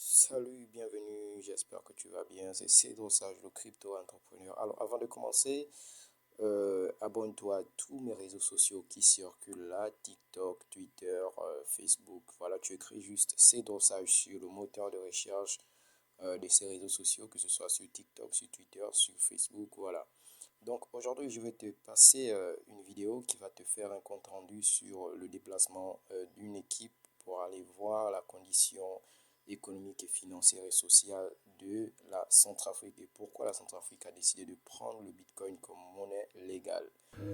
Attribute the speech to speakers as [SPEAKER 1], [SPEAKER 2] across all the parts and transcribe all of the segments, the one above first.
[SPEAKER 1] Salut, bienvenue, j'espère que tu vas bien. C'est Cédro Sage, le crypto-entrepreneur. Alors, avant de commencer, abonne-toi à tous mes réseaux sociaux qui circulent là, TikTok, Twitter, Facebook. Voilà, tu écris juste Cédro Sage sur le moteur de recherche de ces réseaux sociaux, que ce soit sur TikTok, sur Twitter, sur Facebook, voilà. Donc, aujourd'hui, je vais te passer une vidéo qui va te faire un compte rendu sur le déplacement d'une équipe pour aller voir la condition économique et financière et sociale de la Centrafrique et pourquoi la Centrafrique a décidé de prendre le Bitcoin comme monnaie légale.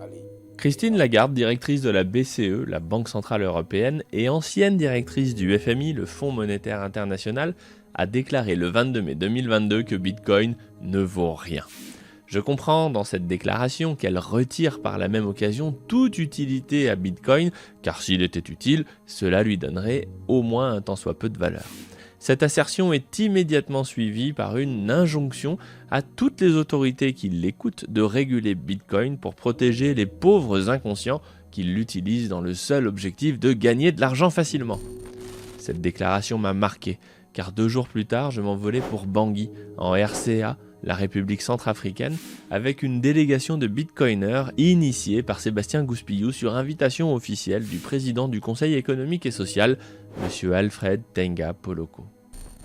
[SPEAKER 1] Allez, on y
[SPEAKER 2] Christine
[SPEAKER 1] va.
[SPEAKER 2] Lagarde, directrice de la BCE, la Banque centrale européenne, et ancienne directrice du FMI, le Fonds monétaire international, a déclaré le 22 mai 2022 que Bitcoin ne vaut rien. Je comprends dans cette déclaration qu'elle retire par la même occasion toute utilité à Bitcoin, car s'il était utile, cela lui donnerait au moins un tant soit peu de valeur. Cette assertion est immédiatement suivie par une injonction à toutes les autorités qui l'écoutent de réguler Bitcoin pour protéger les pauvres inconscients qui l'utilisent dans le seul objectif de gagner de l'argent facilement. Cette déclaration m'a marqué, car 2 jours plus tard, je m'envolais pour Bangui, en RCA, la République centrafricaine, avec une délégation de bitcoiners initiée par Sébastien Gouspillou sur invitation officielle du président du Conseil économique et social, M. Alfred Tenga Poloko.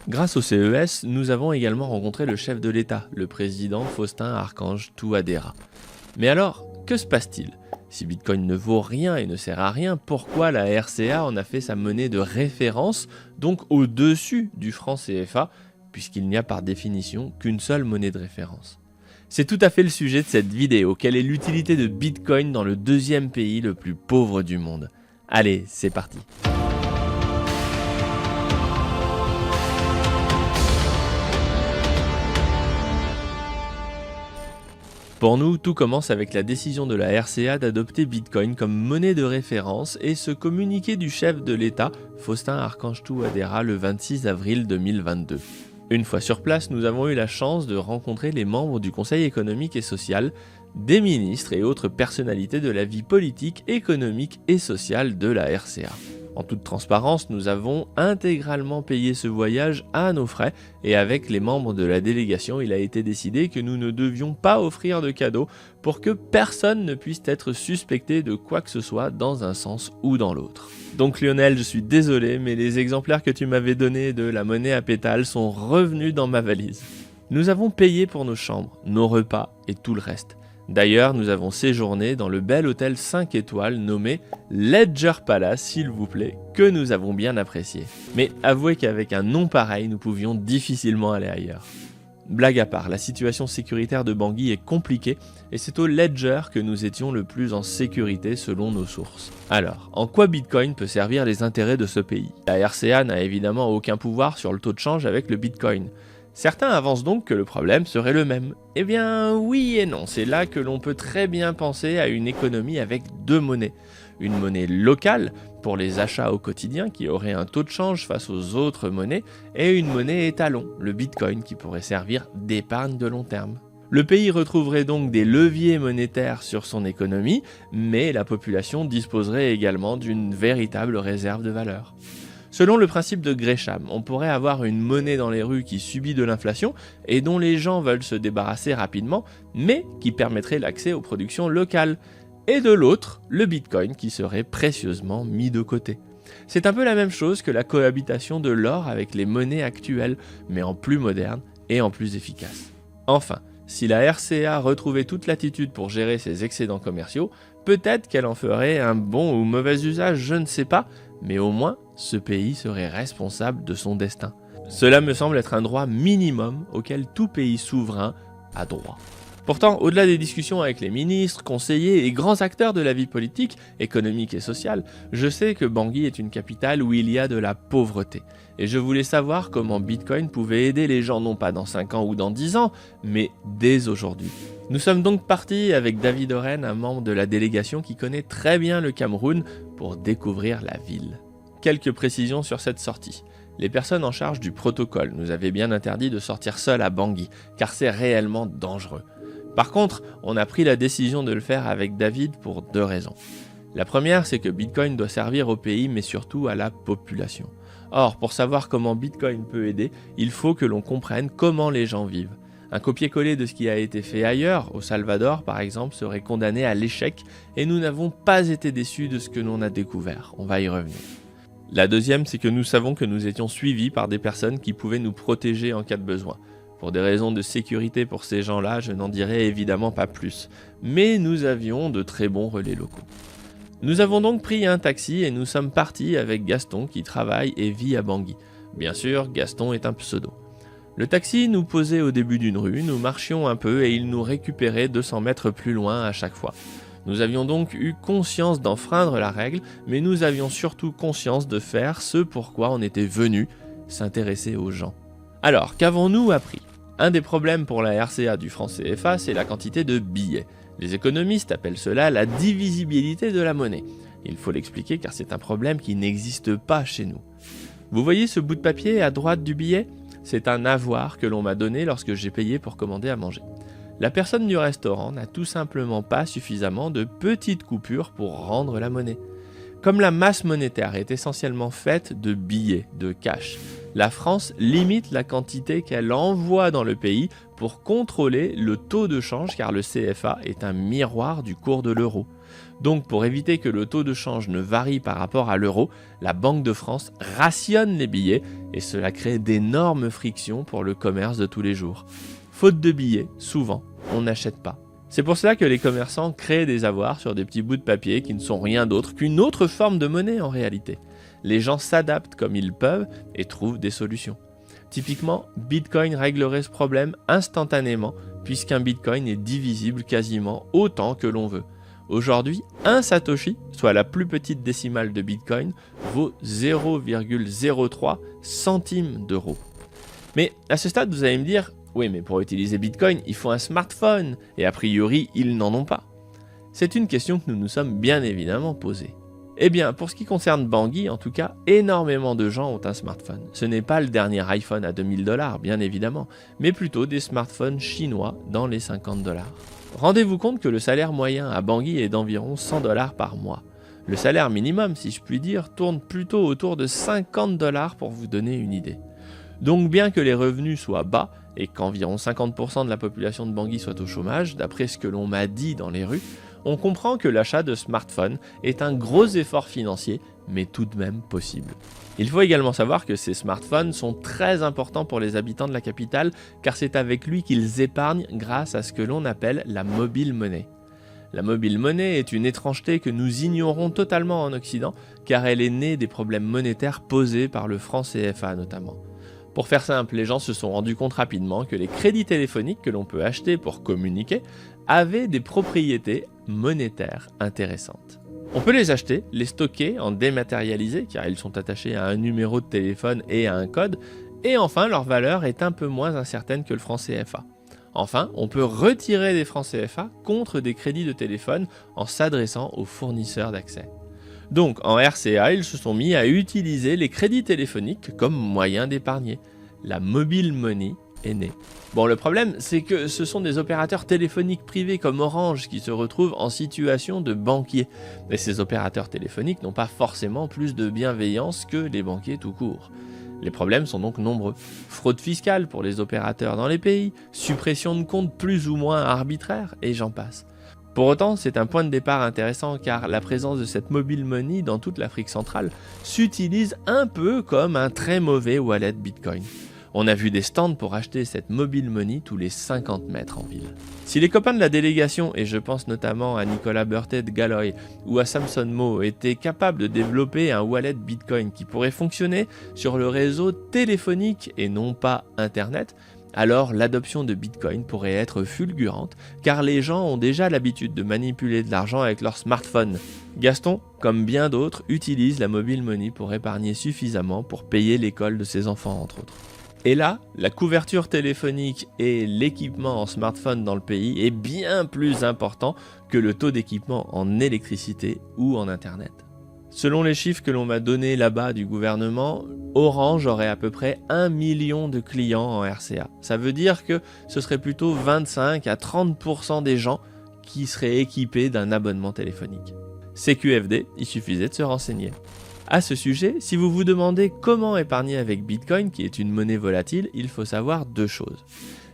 [SPEAKER 2] Grâce au CES, nous avons également rencontré le chef de l'État, le président Faustin Archange Touadéra. Mais alors, que se passe-t-il ? Si Bitcoin ne vaut rien et ne sert à rien, pourquoi la RCA en a fait sa monnaie de référence, donc au-dessus du franc CFA, puisqu'il n'y a par définition qu'une seule monnaie de référence ? C'est tout à fait le sujet de cette vidéo. Quelle est l'utilité de Bitcoin dans le deuxième pays le plus pauvre du monde ? Allez, c'est parti. Pour nous, tout commence avec la décision de la RCA d'adopter Bitcoin comme monnaie de référence et ce communiqué du chef de l'État, Faustin Archange Touadéra, le 26 avril 2022. Une fois sur place, nous avons eu la chance de rencontrer les membres du Conseil économique et social, des ministres et autres personnalités de la vie politique, économique et sociale de la RCA. En toute transparence, nous avons intégralement payé ce voyage à nos frais et avec les membres de la délégation, il a été décidé que nous ne devions pas offrir de cadeaux pour que personne ne puisse être suspecté de quoi que ce soit dans un sens ou dans l'autre. Donc Lionel, je suis désolé, mais les exemplaires que tu m'avais donnés de la monnaie à pétales sont revenus dans ma valise. Nous avons payé pour nos chambres, nos repas et tout le reste. D'ailleurs, nous avons séjourné dans le bel hôtel 5 étoiles nommé Ledger Palace, s'il vous plaît, que nous avons bien apprécié. Mais avouez qu'avec un nom pareil, nous pouvions difficilement aller ailleurs. Blague à part, la situation sécuritaire de Bangui est compliquée et c'est au Ledger que nous étions le plus en sécurité selon nos sources. Alors, en quoi Bitcoin peut servir les intérêts de ce pays ? La RCA n'a évidemment aucun pouvoir sur le taux de change avec le Bitcoin. Certains avancent donc que le problème serait le même. Eh bien oui et non, c'est là que l'on peut très bien penser à une économie avec 2 monnaies. Une monnaie locale pour les achats au quotidien qui aurait un taux de change face aux autres monnaies et une monnaie étalon, le Bitcoin qui pourrait servir d'épargne de long terme. Le pays retrouverait donc des leviers monétaires sur son économie, mais la population disposerait également d'une véritable réserve de valeur. Selon le principe de Gresham, on pourrait avoir une monnaie dans les rues qui subit de l'inflation et dont les gens veulent se débarrasser rapidement, mais qui permettrait l'accès aux productions locales. Et de l'autre, le Bitcoin qui serait précieusement mis de côté. C'est un peu la même chose que la cohabitation de l'or avec les monnaies actuelles, mais en plus moderne et en plus efficace. Enfin, si la RCA retrouvait toute latitude pour gérer ses excédents commerciaux, peut-être qu'elle en ferait un bon ou mauvais usage, je ne sais pas, mais au moins, ce pays serait responsable de son destin. Cela me semble être un droit minimum auquel tout pays souverain a droit. Pourtant, au-delà des discussions avec les ministres, conseillers et grands acteurs de la vie politique, économique et sociale, je sais que Bangui est une capitale où il y a de la pauvreté. Et je voulais savoir comment Bitcoin pouvait aider les gens non pas dans 5 ans ou dans 10 ans, mais dès aujourd'hui. Nous sommes donc partis avec David Oren, un membre de la délégation qui connaît très bien le Cameroun, pour découvrir la ville. Quelques précisions sur cette sortie. Les personnes en charge du protocole nous avaient bien interdit de sortir seuls à Bangui, car c'est réellement dangereux. Par contre, on a pris la décision de le faire avec David pour 2 raisons. La première, c'est que Bitcoin doit servir au pays, mais surtout à la population. Or, pour savoir comment Bitcoin peut aider, il faut que l'on comprenne comment les gens vivent. Un copier-coller de ce qui a été fait ailleurs, au Salvador par exemple, serait condamné à l'échec et nous n'avons pas été déçus de ce que l'on a découvert. On va y revenir. La deuxième, c'est que nous savons que nous étions suivis par des personnes qui pouvaient nous protéger en cas de besoin. Pour des raisons de sécurité pour ces gens-là, je n'en dirai évidemment pas plus. Mais nous avions de très bons relais locaux. Nous avons donc pris un taxi et nous sommes partis avec Gaston qui travaille et vit à Bangui. Bien sûr, Gaston est un pseudo. Le taxi nous posait au début d'une rue, nous marchions un peu et il nous récupérait 200 mètres plus loin à chaque fois. Nous avions donc eu conscience d'enfreindre la règle, mais nous avions surtout conscience de faire ce pourquoi on était venu, s'intéresser aux gens. Alors, qu'avons-nous appris ? Un des problèmes pour la RCA du franc CFA, c'est la quantité de billets. Les économistes appellent cela la divisibilité de la monnaie. Il faut l'expliquer car c'est un problème qui n'existe pas chez nous. Vous voyez ce bout de papier à droite du billet ? C'est un avoir que l'on m'a donné lorsque j'ai payé pour commander à manger. La personne du restaurant n'a tout simplement pas suffisamment de petites coupures pour rendre la monnaie. Comme la masse monétaire est essentiellement faite de billets, de cash, la France limite la quantité qu'elle envoie dans le pays pour contrôler le taux de change car le CFA est un miroir du cours de l'euro. Donc pour éviter que le taux de change ne varie par rapport à l'euro, la Banque de France rationne les billets et cela crée d'énormes frictions pour le commerce de tous les jours. Faute de billets, souvent, on n'achète pas. C'est pour cela que les commerçants créent des avoirs sur des petits bouts de papier qui ne sont rien d'autre qu'une autre forme de monnaie en réalité. Les gens s'adaptent comme ils peuvent et trouvent des solutions. Typiquement, Bitcoin réglerait ce problème instantanément puisqu'un Bitcoin est divisible quasiment autant que l'on veut. Aujourd'hui, un Satoshi, soit la plus petite décimale de Bitcoin, vaut 0,03 centimes d'euros. Mais à ce stade, vous allez me dire, oui, mais pour utiliser Bitcoin, il faut un smartphone, et a priori, ils n'en ont pas. C'est une question que nous nous sommes bien évidemment posée. Eh bien, pour ce qui concerne Bangui, en tout cas, énormément de gens ont un smartphone. Ce n'est pas le dernier iPhone à 2000 $, bien évidemment, mais plutôt des smartphones chinois dans les 50 $. Rendez-vous compte que le salaire moyen à Bangui est d'environ 100 $ par mois. Le salaire minimum, si je puis dire, tourne plutôt autour de 50 $ pour vous donner une idée. Donc bien que les revenus soient bas et qu'environ 50% de la population de Bangui soit au chômage, d'après ce que l'on m'a dit dans les rues, on comprend que l'achat de smartphones est un gros effort financier, mais tout de même possible. Il faut également savoir que ces smartphones sont très importants pour les habitants de la capitale, car c'est avec lui qu'ils épargnent grâce à ce que l'on appelle la mobile money. La mobile money est une étrangeté que nous ignorons totalement en Occident, car elle est née des problèmes monétaires posés par le franc CFA notamment. Pour faire simple, les gens se sont rendus compte rapidement que les crédits téléphoniques que l'on peut acheter pour communiquer avaient des propriétés monétaires intéressantes. On peut les acheter, les stocker en dématérialisé car ils sont attachés à un numéro de téléphone et à un code, et enfin leur valeur est un peu moins incertaine que le franc CFA. Enfin, on peut retirer des francs CFA contre des crédits de téléphone en s'adressant aux fournisseurs d'accès. Donc en RCA, ils se sont mis à utiliser les crédits téléphoniques comme moyen d'épargner. La mobile money est née. Bon, le problème, c'est que ce sont des opérateurs téléphoniques privés comme Orange qui se retrouvent en situation de banquier. Mais ces opérateurs téléphoniques n'ont pas forcément plus de bienveillance que les banquiers tout court. Les problèmes sont donc nombreux. Fraude fiscale pour les opérateurs dans les pays, suppression de comptes plus ou moins arbitraires, et j'en passe. Pour autant, c'est un point de départ intéressant car la présence de cette mobile money dans toute l'Afrique centrale s'utilise un peu comme un très mauvais wallet Bitcoin. On a vu des stands pour acheter cette mobile money tous les 50 mètres en ville. Si les copains de la délégation, et je pense notamment à Nicolas Berthet de Galloy ou à Samson Mo, étaient capables de développer un wallet Bitcoin qui pourrait fonctionner sur le réseau téléphonique et non pas Internet, alors l'adoption de Bitcoin pourrait être fulgurante car les gens ont déjà l'habitude de manipuler de l'argent avec leur smartphone. Gaston, comme bien d'autres, utilise la mobile money pour épargner suffisamment pour payer l'école de ses enfants entre autres. Et là, la couverture téléphonique et l'équipement en smartphone dans le pays est bien plus important que le taux d'équipement en électricité ou en Internet. Selon les chiffres que l'on m'a donnés là-bas du gouvernement, Orange aurait à peu près 1 million de clients en RCA. Ça veut dire que ce serait plutôt 25 à 30% des gens qui seraient équipés d'un abonnement téléphonique. CQFD, il suffisait de se renseigner. À ce sujet, si vous vous demandez comment épargner avec Bitcoin, qui est une monnaie volatile, il faut savoir deux choses.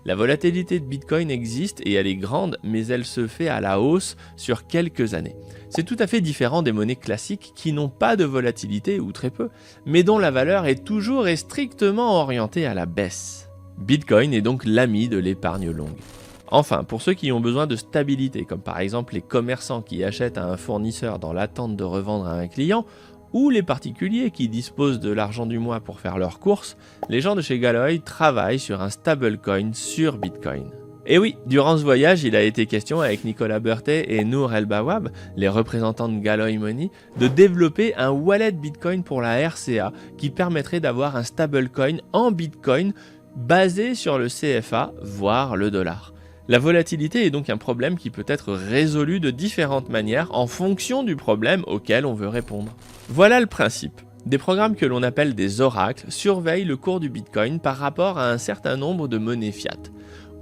[SPEAKER 2] La volatilité de Bitcoin existe et elle est grande, mais elle se fait à la hausse sur quelques années. C'est tout à fait différent des monnaies classiques qui n'ont pas de volatilité ou très peu, mais dont la valeur est toujours et strictement orientée à la baisse. Bitcoin est donc l'ami de l'épargne longue. Enfin, pour ceux qui ont besoin de stabilité, comme par exemple les commerçants qui achètent à un fournisseur dans l'attente de revendre à un client, ou les particuliers qui disposent de l'argent du mois pour faire leurs courses, les gens de chez Galoy travaillent sur un stablecoin sur Bitcoin. Et oui, durant ce voyage, il a été question avec Nicolas Berthet et Nour El Bawab, les représentants de Galoy Money, de développer un wallet Bitcoin pour la RCA qui permettrait d'avoir un stablecoin en Bitcoin basé sur le CFA, voire le dollar. La volatilité est donc un problème qui peut être résolu de différentes manières en fonction du problème auquel on veut répondre. Voilà le principe. Des programmes que l'on appelle des oracles surveillent le cours du Bitcoin par rapport à un certain nombre de monnaies fiat,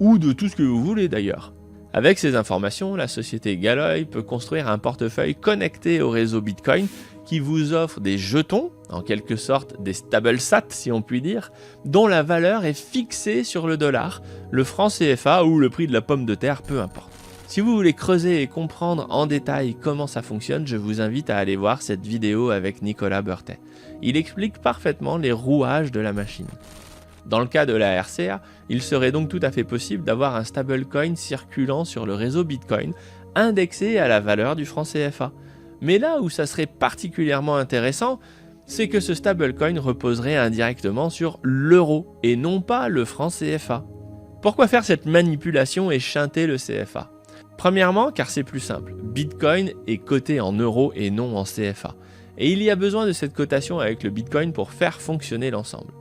[SPEAKER 2] ou de tout ce que vous voulez d'ailleurs. Avec ces informations, la société Galoy peut construire un portefeuille connecté au réseau Bitcoin qui vous offre des jetons, en quelque sorte des stablesats si on peut dire, dont la valeur est fixée sur le dollar, le franc CFA ou le prix de la pomme de terre, peu importe. Si vous voulez creuser et comprendre en détail comment ça fonctionne, je vous invite à aller voir cette vidéo avec Nicolas Berthet. Il explique parfaitement les rouages de la machine. Dans le cas de la RCA, il serait donc tout à fait possible d'avoir un stablecoin circulant sur le réseau Bitcoin, indexé à la valeur du franc CFA. Mais là où ça serait particulièrement intéressant, c'est que ce stablecoin reposerait indirectement sur l'euro et non pas le franc CFA. Pourquoi faire cette manipulation et chanter le CFA ? Premièrement, car c'est plus simple. Bitcoin est coté en euros et non en CFA. Et il y a besoin de cette cotation avec le Bitcoin pour faire fonctionner l'ensemble.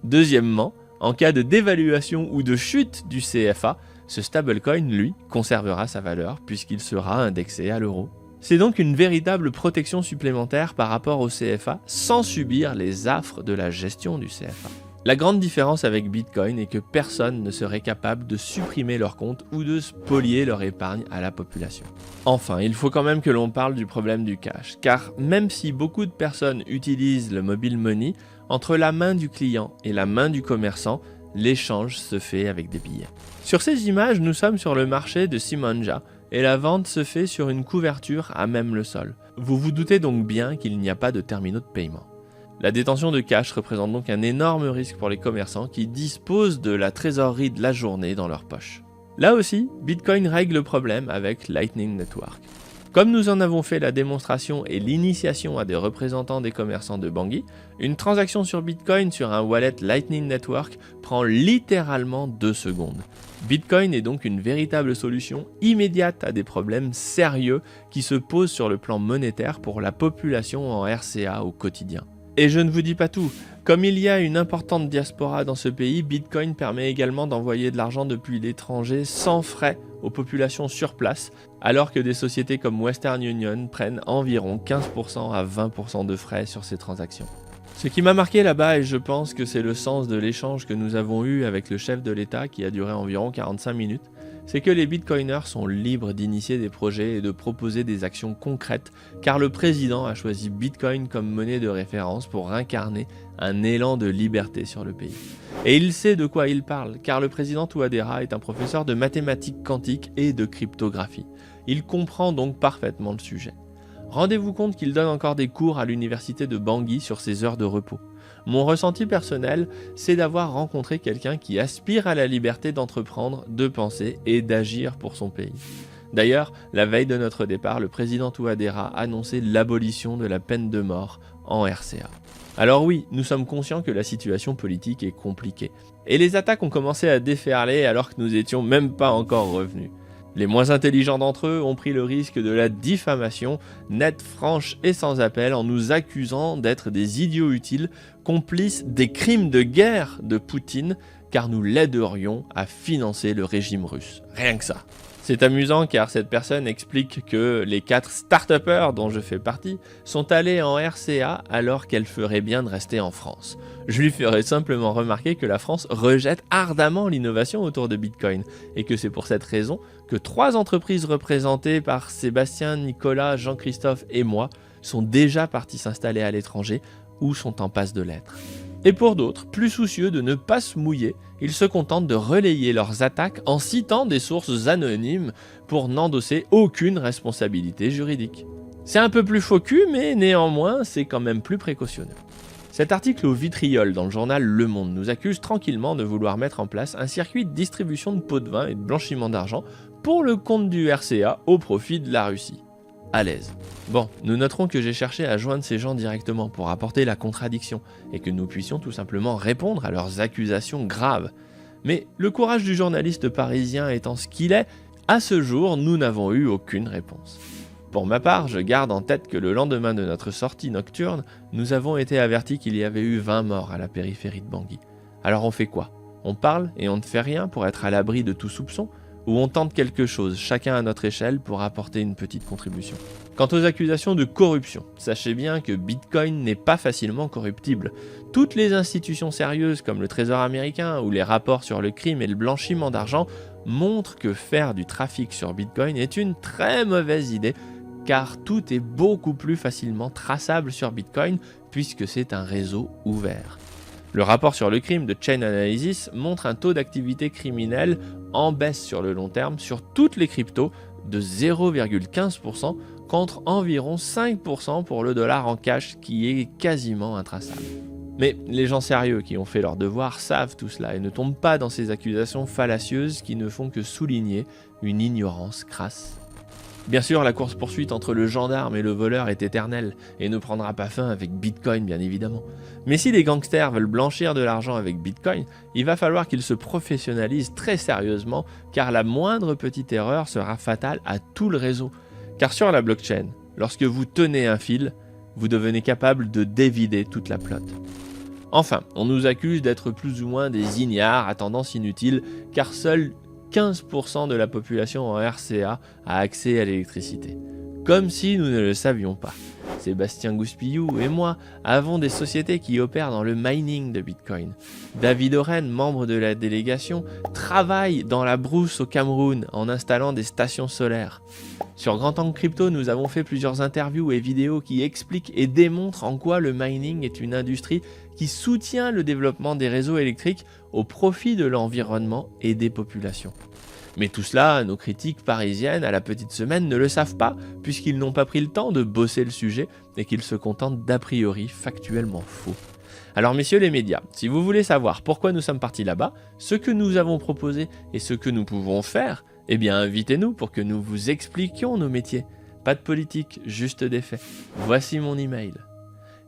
[SPEAKER 2] Deuxièmement, en cas de dévaluation ou de chute du CFA, ce stablecoin, lui, conservera sa valeur puisqu'il sera indexé à l'euro. C'est donc une véritable protection supplémentaire par rapport au CFA sans subir les affres de la gestion du CFA. La grande différence avec Bitcoin est que personne ne serait capable de supprimer leur compte ou de spolier leur épargne à la population. Enfin, il faut quand même que l'on parle du problème du cash, car même si beaucoup de personnes utilisent le mobile money, entre la main du client et la main du commerçant, l'échange se fait avec des billets. Sur ces images, nous sommes sur le marché de Simonja, et la vente se fait sur une couverture à même le sol. Vous vous doutez donc bien qu'il n'y a pas de terminaux de paiement. La détention de cash représente donc un énorme risque pour les commerçants qui disposent de la trésorerie de la journée dans leur poche. Là aussi, Bitcoin règle le problème avec Lightning Network. Comme nous en avons fait la démonstration et l'initiation à des représentants des commerçants de Bangui, une transaction sur Bitcoin sur un wallet Lightning Network prend littéralement 2 secondes. Bitcoin est donc une véritable solution immédiate à des problèmes sérieux qui se posent sur le plan monétaire pour la population en RCA au quotidien. Et je ne vous dis pas tout. Comme il y a une importante diaspora dans ce pays, Bitcoin permet également d'envoyer de l'argent depuis l'étranger sans frais aux populations sur place, alors que des sociétés comme Western Union prennent environ 15% à 20% de frais sur ces transactions. Ce qui m'a marqué là-bas, et je pense que c'est le sens de l'échange que nous avons eu avec le chef de l'État qui a duré environ 45 minutes, c'est que les bitcoiners sont libres d'initier des projets et de proposer des actions concrètes, car le président a choisi Bitcoin comme monnaie de référence pour incarner un élan de liberté sur le pays. Et il sait de quoi il parle, car le président Touadéra est un professeur de mathématiques quantiques et de cryptographie. Il comprend donc parfaitement le sujet. Rendez-vous compte qu'il donne encore des cours à l'université de Bangui sur ses heures de repos. Mon ressenti personnel, c'est d'avoir rencontré quelqu'un qui aspire à la liberté d'entreprendre, de penser et d'agir pour son pays. D'ailleurs, la veille de notre départ, le président Touadéra annonçait l'abolition de la peine de mort en RCA. Alors oui, nous sommes conscients que la situation politique est compliquée. Et les attaques ont commencé à déferler alors que nous étions même pas encore revenus. Les moins intelligents d'entre eux ont pris le risque de la diffamation, nette, franche et sans appel, en nous accusant d'être des idiots utiles, complices des crimes de guerre de Poutine, car nous l'aiderions à financer le régime russe. Rien que ça. C'est amusant car cette personne explique que les 4 start-upers dont je fais partie sont allés en RCA alors qu'elle ferait bien de rester en France. Je lui ferai simplement remarquer que la France rejette ardemment l'innovation autour de Bitcoin et que c'est pour cette raison que 3 entreprises représentées par Sébastien, Nicolas, Jean-Christophe et moi sont déjà partis s'installer à l'étranger ou sont en passe de l'être. Et pour d'autres, plus soucieux de ne pas se mouiller, ils se contentent de relayer leurs attaques en citant des sources anonymes pour n'endosser aucune responsabilité juridique. C'est un peu plus faux cul, mais néanmoins, c'est quand même plus précautionneux. Cet article au vitriol dans le journal Le Monde nous accuse tranquillement de vouloir mettre en place un circuit de distribution de pots de vin et de blanchiment d'argent pour le compte du RCA au profit de la Russie. À l'aise. Bon, nous noterons que j'ai cherché à joindre ces gens directement pour apporter la contradiction et que nous puissions tout simplement répondre à leurs accusations graves. Mais le courage du journaliste parisien étant ce qu'il est, à ce jour, nous n'avons eu aucune réponse. Pour ma part, je garde en tête que le lendemain de notre sortie nocturne, nous avons été avertis qu'il y avait eu 20 morts à la périphérie de Bangui. Alors on fait quoi? On parle et on ne fait rien pour être à l'abri de tout soupçon? Ou on tente quelque chose, chacun à notre échelle, pour apporter une petite contribution? Quant aux accusations de corruption, sachez bien que Bitcoin n'est pas facilement corruptible. Toutes les institutions sérieuses comme le Trésor américain ou les rapports sur le crime et le blanchiment d'argent montrent que faire du trafic sur Bitcoin est une très mauvaise idée, car tout est beaucoup plus facilement traçable sur Bitcoin puisque c'est un réseau ouvert. Le rapport sur le crime de Chain Analysis montre un taux d'activité criminelle en baisse sur le long terme sur toutes les cryptos de 0,15% contre environ 5% pour le dollar en cash qui est quasiment intraçable. Mais les gens sérieux qui ont fait leur devoir savent tout cela et ne tombent pas dans ces accusations fallacieuses qui ne font que souligner une ignorance crasse. Bien sûr, la course-poursuite entre le gendarme et le voleur est éternelle et ne prendra pas fin avec Bitcoin bien évidemment. Mais si les gangsters veulent blanchir de l'argent avec Bitcoin, il va falloir qu'ils se professionnalisent très sérieusement car la moindre petite erreur sera fatale à tout le réseau. Car sur la blockchain, lorsque vous tenez un fil, vous devenez capable de dévider toute la plotte. Enfin, on nous accuse d'être plus ou moins des ignares à tendance inutile car seuls 15% de la population en RCA a accès à l'électricité. Comme si nous ne le savions pas. Sébastien Gouspillou et moi avons des sociétés qui opèrent dans le mining de Bitcoin. David Oren, membre de la délégation, travaille dans la brousse au Cameroun en installant des stations solaires. Sur Grand Angle Crypto, nous avons fait plusieurs interviews et vidéos qui expliquent et démontrent en quoi le mining est une industrie qui soutient le développement des réseaux électriques au profit de l'environnement et des populations. Mais tout cela, nos critiques parisiennes à la petite semaine ne le savent pas, puisqu'ils n'ont pas pris le temps de bosser le sujet et qu'ils se contentent d'a priori factuellement faux. Alors messieurs les médias, si vous voulez savoir pourquoi nous sommes partis là-bas, ce que nous avons proposé et ce que nous pouvons faire, eh bien invitez-nous pour que nous vous expliquions nos métiers. Pas de politique, juste des faits. Voici mon email.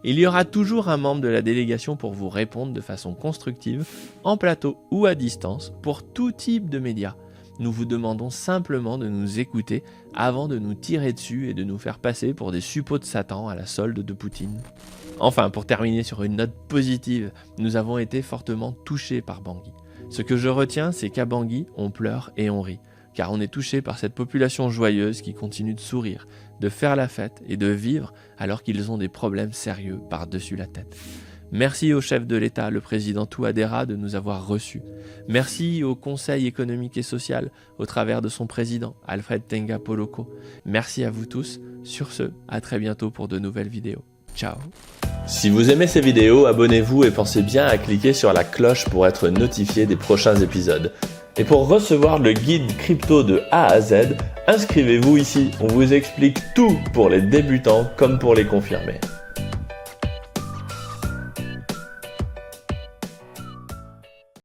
[SPEAKER 2] Il y aura toujours un membre de la délégation pour vous répondre de façon constructive, en plateau ou à distance, pour tout type de médias. Nous vous demandons simplement de nous écouter avant de nous tirer dessus et de nous faire passer pour des suppôts de Satan à la solde de Poutine. Enfin, pour terminer sur une note positive, nous avons été fortement touchés par Bangui. Ce que je retiens, c'est qu'à Bangui, on pleure et on rit, car on est touché par cette population joyeuse qui continue de sourire, de faire la fête et de vivre alors qu'ils ont des problèmes sérieux par-dessus la tête. Merci au chef de l'État, le président Touadéra, de nous avoir reçus. Merci au Conseil économique et social, au travers de son président, Alfred Tenga Poloko. Merci à vous tous. Sur ce, à très bientôt pour de nouvelles vidéos. Ciao.
[SPEAKER 3] Si vous aimez ces vidéos, abonnez-vous et pensez bien à cliquer sur la cloche pour être notifié des prochains épisodes. Et pour recevoir le guide crypto de A à Z, inscrivez-vous ici. On vous explique tout pour les débutants comme pour les confirmés.